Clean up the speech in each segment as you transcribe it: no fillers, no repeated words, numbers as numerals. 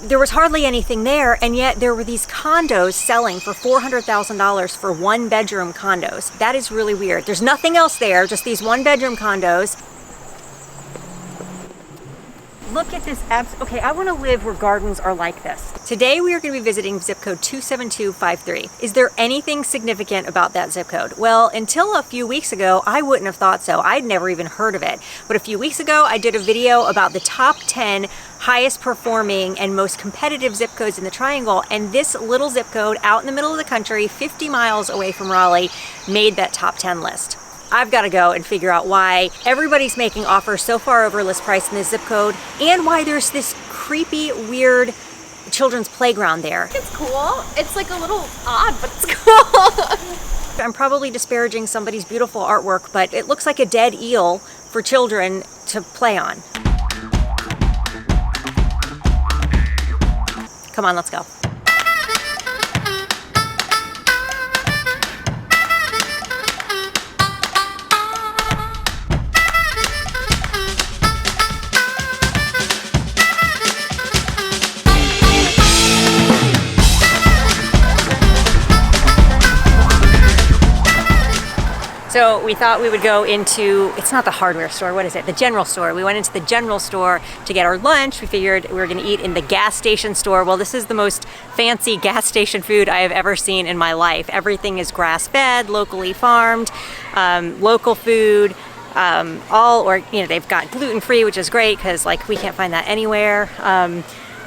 there was hardly anything there, and yet there were these condos selling for $400,000 for 1-bedroom condos. That is really weird. There's nothing else there, just these 1-bedroom condos. Look at this okay, I want to live where gardens are like this. Today we are going to be visiting zip code 27253. Is there anything significant about that zip code? Well, until a few weeks ago, I wouldn't have thought so. I'd never even heard of it. But a few weeks ago, I did a video about the top 10 highest performing and most competitive zip codes in the Triangle, and this little zip code out in the middle of the country, 50 miles away from Raleigh, made that top 10 list. I've got to go and figure out why everybody's making offers so far over list price in this zip code, and why there's this creepy, weird children's playground there. It's cool. It's like a little odd, but it's cool. I'm probably disparaging somebody's beautiful artwork, but it looks like a dead eel for children to play on. Come on, let's go. So we thought we would go into, it's not the hardware store, what is it? The general store. We went into the general store to get our lunch. We figured we were gonna eat in the gas station store. Well, this is the most fancy gas station food I have ever seen in my life. Everything is grass-fed, locally farmed, local food, they've got gluten-free, which is great because like we can't find that anywhere.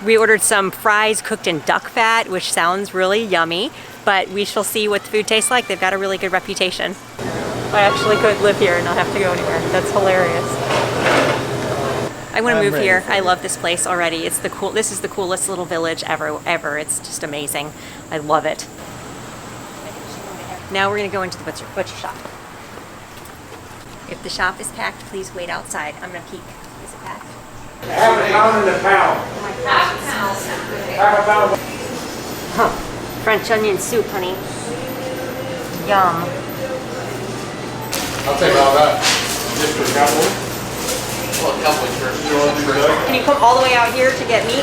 We ordered some fries cooked in duck fat, which sounds really yummy, but we shall see what the food tastes like. They've got a really good reputation. I actually could live here and not have to go anywhere. That's hilarious. I want to move here. I love this place already. It's this is the coolest little village ever. It's just amazing. I love it. Now we're going to go into the butcher shop. If the shop is packed, please wait outside. I'm going to peek. Is it packed? Half a pound in the pound. Oh my gosh, it smells so good. Half a pound. Huh. French onion soup, honey. Yum. I'll take all that. Just for a couple? Well, a couple of Can you come all the way out here to get meat?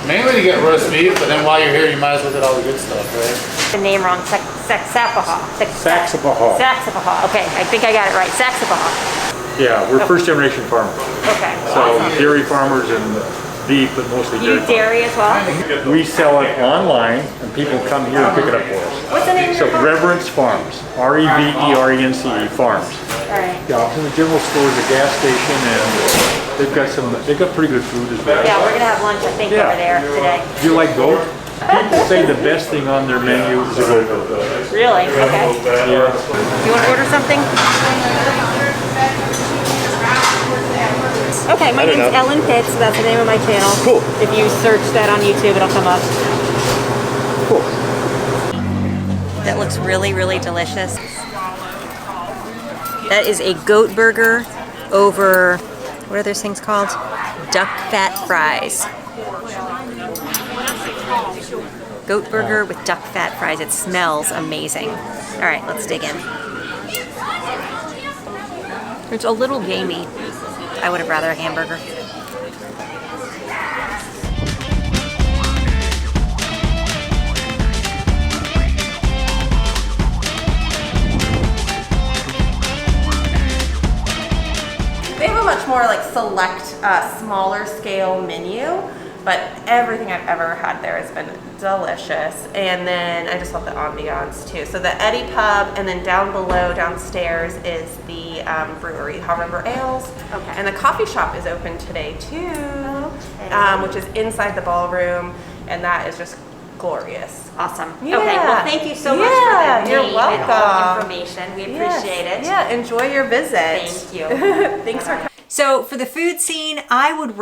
Mainly to get roast beef, but then while you're here, you might as well get all the good stuff, right? The name wrong. Saxapahaw. Saxapahaw. Saxapahaw. Okay, I think I got it right. Saxapahaw. Yeah, we're first generation farmers. Okay. So dairy farmers and beef, but mostly Do you dairy use dairy as well? We sell it online and people come here and pick it up for us. What's the name of So your farm? Reverence Farms, Reverence Farms. Alright. Yeah, it's in the general store, the gas station, and they've got pretty good food as well. Yeah, we're gonna have lunch, I think, over there today. Do you like goat? People say the best thing on their menu is a goat. Really? Okay. Yeah. You want to order something? Okay, my name's Ellen Pitts. That's the name of my channel. Cool. If you search that on YouTube, it'll come up. Cool. That looks really, really delicious. That is a goat burger over, what are those things called? Duck fat fries. Goat burger with duck fat fries. It smells amazing. All right, let's dig in. It's a little gamey. I would have rather a hamburger. They have a much more like select, smaller scale menu, but everything I've ever had there has been delicious. And then I just love the ambiance too. So the Eddie Pub, and then down below, downstairs, is the brewery, Hot River Ales. Okay. And the coffee shop is open today too, which is inside the ballroom, and that is just glorious. Awesome. Yeah. Okay, well thank you so much for that you're name and all the welcome. information. We appreciate it. Yeah, enjoy your visit. Thank you. Thanks for coming. So for the food scene, I would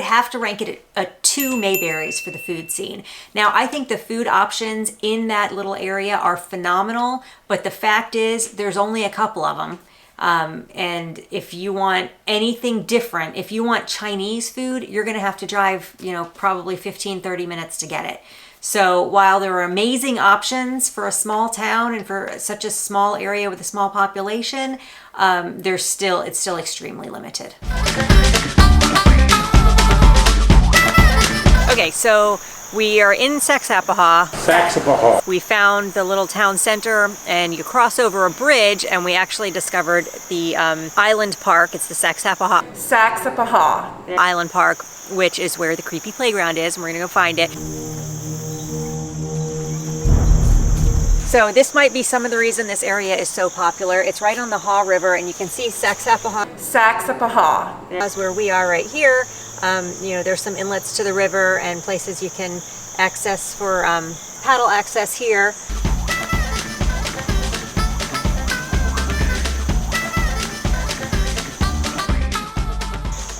have to rank it at 2 Mayberries for the food scene. Now, I think the food options in that little area are phenomenal, but the fact is there's only a couple of them. And if you want anything different, if you want Chinese food, you're gonna have to drive, probably 15-30 minutes to get it. So while there are amazing options for a small town and for such a small area with a small population, it's still extremely limited. Okay, so we are in Saxapahaw. Saxapahaw. We found the little town center, and you cross over a bridge, and we actually discovered the island park. It's the Saxapahaw Island Park, which is where the creepy playground is, and we're gonna go find it. So this might be some of the reason this area is so popular. It's right on the Haw River, and you can see Saxapahaw. That's where we are right here. You know, there's some inlets to the river and places you can access for paddle access here.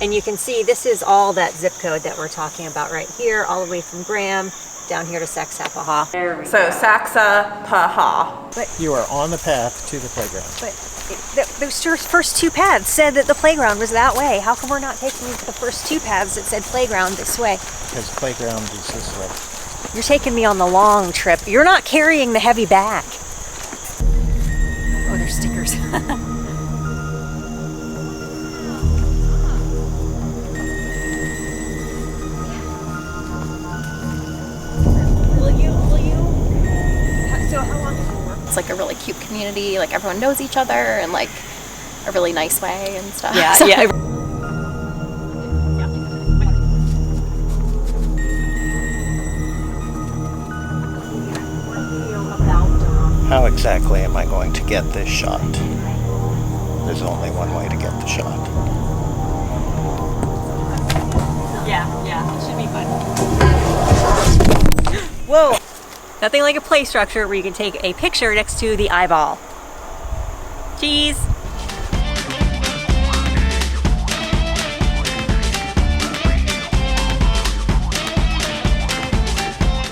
And you can see this is all that zip code that we're talking about right here, all the way from Graham down here to Saxapahaw. So Saxapahaw. You are on the path to the playground. But those first two paths said that the playground was that way. How come we're not taking the first two paths that said playground this way? Because playground is this way. You're taking me on the long trip. You're not carrying the heavy bag. Oh, there's stickers. So how long have you worked? It's like a really cute community, like everyone knows each other and like a really nice way and stuff. Yeah, So- yeah. How exactly am I going to get this shot? There's only one way to get the shot. Yeah, it should be fun. Whoa! Nothing like a play structure where you can take a picture next to the eyeball. Cheese!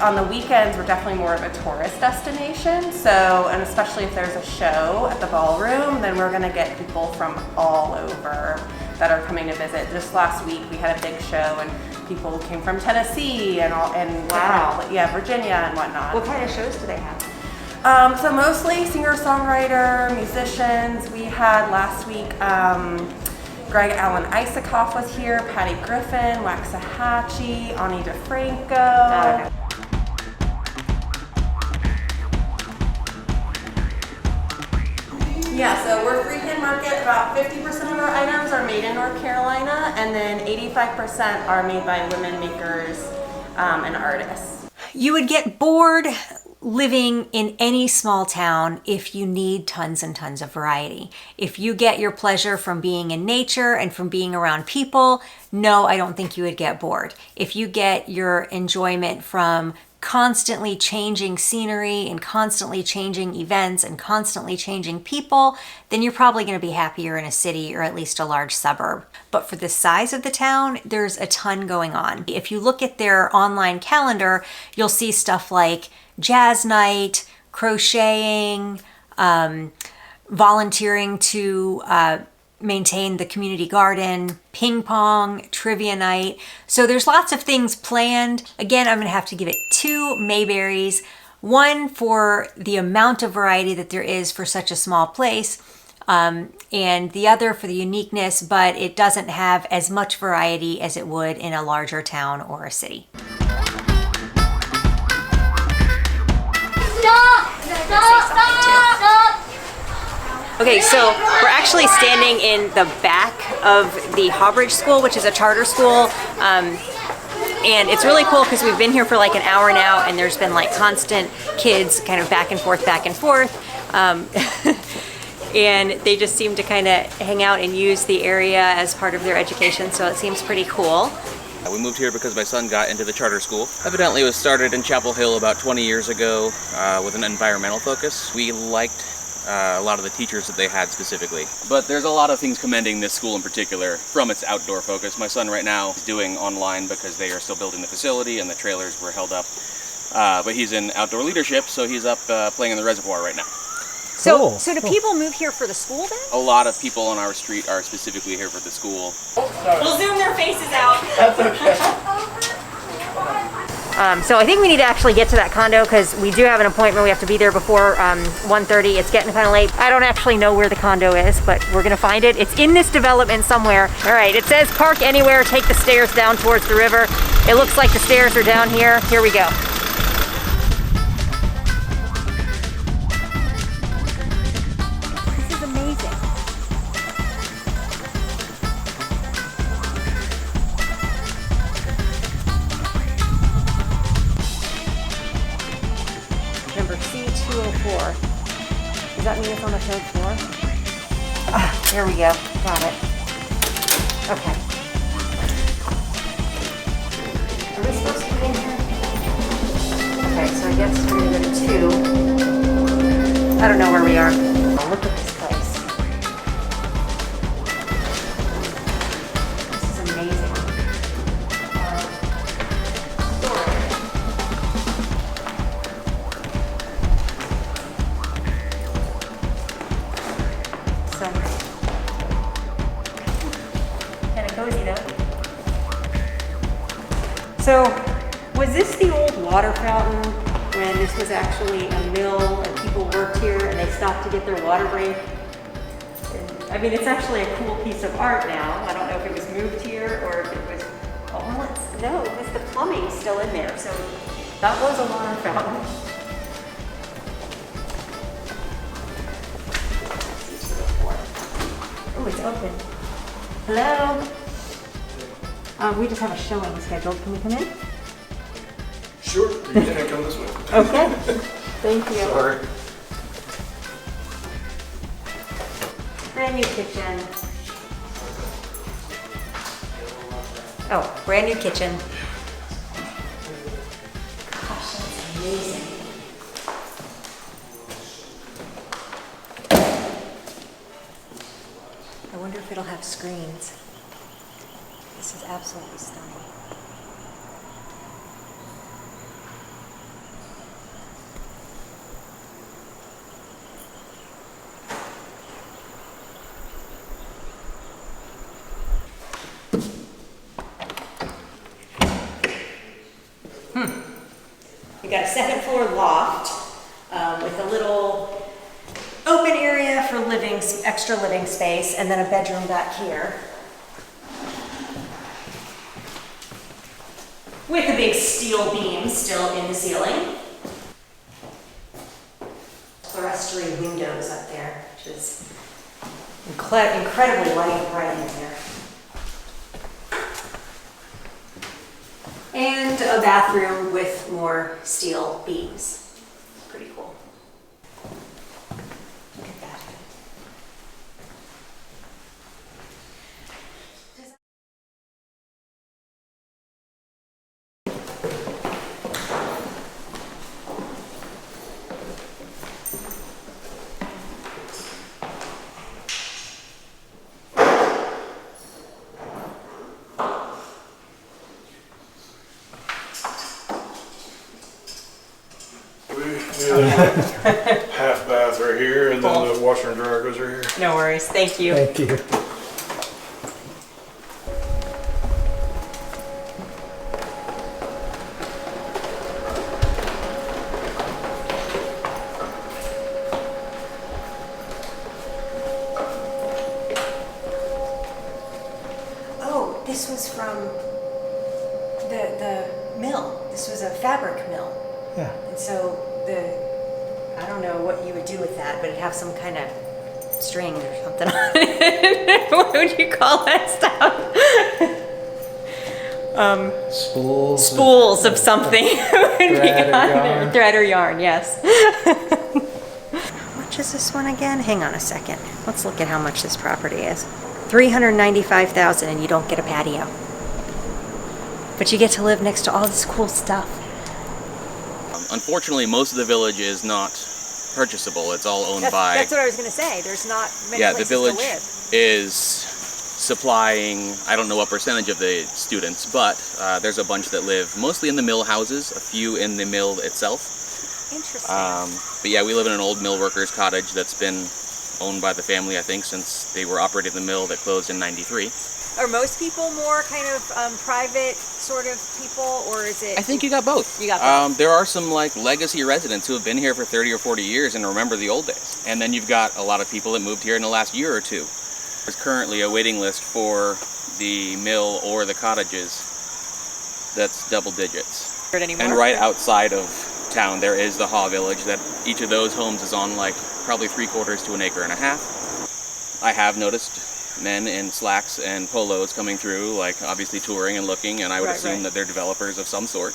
On the weekends, we're definitely more of a tourist destination. So, and especially if there's a show at the ballroom, then we're gonna get people from all over that are coming to visit. Just last week, we had a big show and people came from Tennessee and Wow. Virginia and whatnot. What kind of shows do they have? So mostly singer-songwriter, musicians. We had last week, Greg Allen Isakoff was here, Patty Griffin, Waxahachie, Ani DeFranco. Yeah, so we're free hand market. About 50% of our items are made in North Carolina, and then 85% are made by women makers and artists. You would get bored living in any small town if you need tons and tons of variety. If you get your pleasure from being in nature and from being around people, no, I don't think you would get bored. If you get your enjoyment from constantly changing scenery and constantly changing events and constantly changing people, then you're probably going to be happier in a city or at least a large suburb. But for the size of the town, there's a ton going on. If you look at their online calendar, you'll see stuff like jazz night, crocheting, volunteering to maintain the community garden, ping pong, trivia night. So there's lots of things planned. Again, I'm gonna have to give it 2 Mayberries. One for the amount of variety that there is for such a small place, and the other for the uniqueness, but it doesn't have as much variety as it would in a larger town or a city. Okay, so we're actually standing in the back of the Hawbridge School, which is a charter school. And it's really cool because we've been here for like an hour now, and there's been like constant kids kind of back and forth. And they just seem to kind of hang out and use the area as part of their education, so it seems pretty cool. We moved here because my son got into the charter school. Evidently it was started in Chapel Hill about 20 years ago with an environmental focus. We liked a lot of the teachers that they had specifically. But there's a lot of things commending this school in particular from its outdoor focus. My son right now is doing online because they are still building the facility and the trailers were held up. But he's in outdoor leadership, so he's up playing in the reservoir right now. So do people move here for the school then? A lot of people on our street are specifically here for the school. We'll zoom their faces out. That's okay. So I think we need to actually get to that condo because we do have an appointment. We have to be there before 1:30. It's getting kind of late. I don't actually know where the condo is, but we're gonna find it. It's in this development somewhere. All right, it says park anywhere, take the stairs down towards the river. It looks like the stairs are down here. Here we go. This is amazing. Number C204. Does that mean it's on the 3rd floor? Ah, there we go. Got it. Okay. Are we supposed to be in here? Okay, so I guess we're gonna go to 2. I don't know where we are. Oh, look at this place. This is amazing. So, kind of cozy though. So, was this the old water fountain when this was actually a mill and people worked here and they stopped to get their water break? I mean, it's actually a cool piece of art now. I don't know if it was moved here or if it was, oh, well, no, because the plumbing's still in there. So that was a water fountain. Oh, it's open. Hello? We just have a showing scheduled. Can we come in? Sure, you can come this way. Okay. Thank you. Sorry. Brand new kitchen. Oh, brand new kitchen. Gosh, that's amazing. I wonder if it'll have screens. This is absolutely stunning. We got a 2nd floor loft with a little open area for living, some extra living space, and then a bedroom back here. With a big steel beam still in the ceiling. Clerestory windows up there, which is incredibly light and bright in there. And a bathroom with more steel beams. Pretty cool. Look at that. Half bath right here, and then the washer and dryer goes right here. No worries. Thank you. Thank you. Oh, this was from the mill. This was a fabric mill. Yeah. And so I don't know what you would do with that, but it'd have some kind of strings or something on it. What would you call that stuff? Spools of something. Thread or yarn, yes. How much is this one again? Hang on a second. Let's look at how much this property is. $395,000 and you don't get a patio. But you get to live next to all this cool stuff. Unfortunately, most of the village is not purchasable. It's all owned by... That's what I was going to say. There's not many places the village to live. is supplying, I don't know what percentage of the students, but there's a bunch that live mostly in the mill houses, a few in the mill itself. Interesting. But yeah, we live in an old mill workers cottage that's been owned by the family, I think, since they were operating the mill that closed in '93. Are most people more kind of private sort of people, or is it? I think you got both. You got both. There are some like legacy residents who have been here for 30 or 40 years and remember the old days. And then you've got a lot of people that moved here in the last year or two. There's currently a waiting list for the mill or the cottages. that's double digits. Anymore. And right outside of town, there is the Haw Village that each of those homes is on like probably 3/4 to 1.5 acres. I have noticed men in slacks and polos coming through, like obviously touring and looking, and I would assume that they're developers of some sort.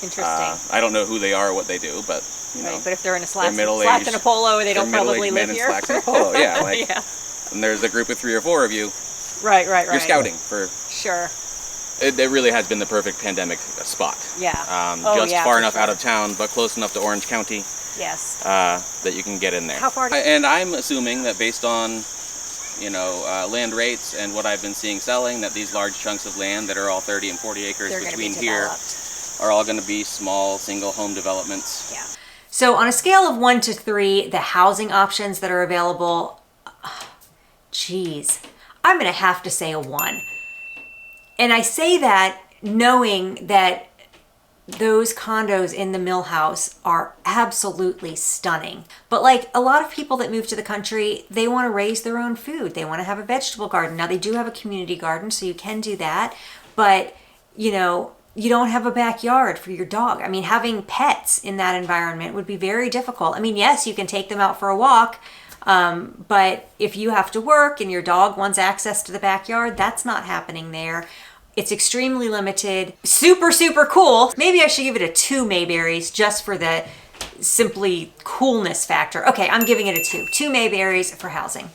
Interesting. I don't know who they are or what they do, but you know. But if they're in a slacks middle-aged, and a polo, they don't probably live men in here. slacks and a polo, yeah. Like, Yeah. And there's a group of 3 or 4 of you. Right. You're scouting for. Sure. It really has been the perfect pandemic spot. Yeah. Just far enough out of town, but close enough to Orange County. Yes. That you can get in there. How far? And I'm assuming that based on, you know, land rates and what I've been seeing selling, that these large chunks of land that are all 30 and 40 acres between here are all going to be small single home developments. Yeah. So on a scale of 1 to 3, the housing options that are available, geez, I'm going to have to say a 1. And I say that knowing that those condos in the Mill House are absolutely stunning. But like a lot of people that move to the country, they want to raise their own food. They want to have a vegetable garden. Now they do have a community garden, so you can do that. But, you know, you don't have a backyard for your dog. I mean, having pets in that environment would be very difficult. I mean, yes, you can take them out for a walk, but if you have to work and your dog wants access to the backyard, that's not happening there. It's extremely limited. Super, super cool. Maybe I should give it a 2 Mayberries just for the simply coolness factor. Okay, I'm giving it a 2. 2 Mayberries for housing.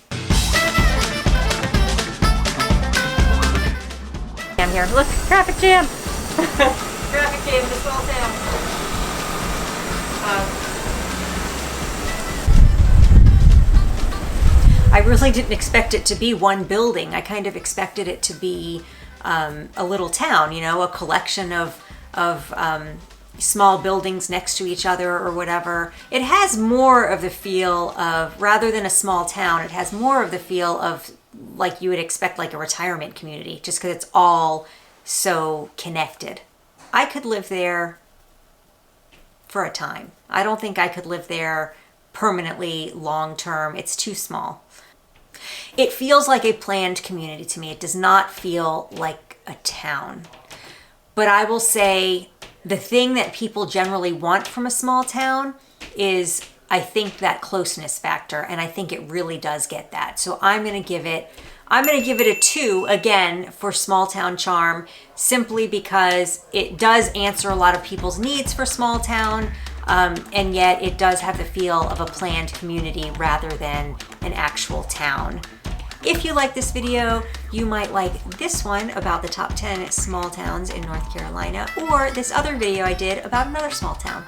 I'm here. Look, traffic jam. Traffic jam in this small town. I really didn't expect it to be one building. I kind of expected it to be a little town, you know, a collection of small buildings next to each other or whatever. It has more of the feel of, rather than a small town, it has more of the feel of like you would expect like a retirement community, just because it's all so connected. I could live there for a time. I don't think I could live there permanently long term. It's too small. It feels like a planned community to me. It does not feel like a town. But I will say the thing that people generally want from a small town is, I think, that closeness factor, and I think it really does get that. So I'm going to give it a 2 again for small town charm, simply because it does answer a lot of people's needs for small town, and yet it does have the feel of a planned community rather than an actual town. If you like this video, you might like this one about the top 10 small towns in North Carolina, or this other video I did about another small town.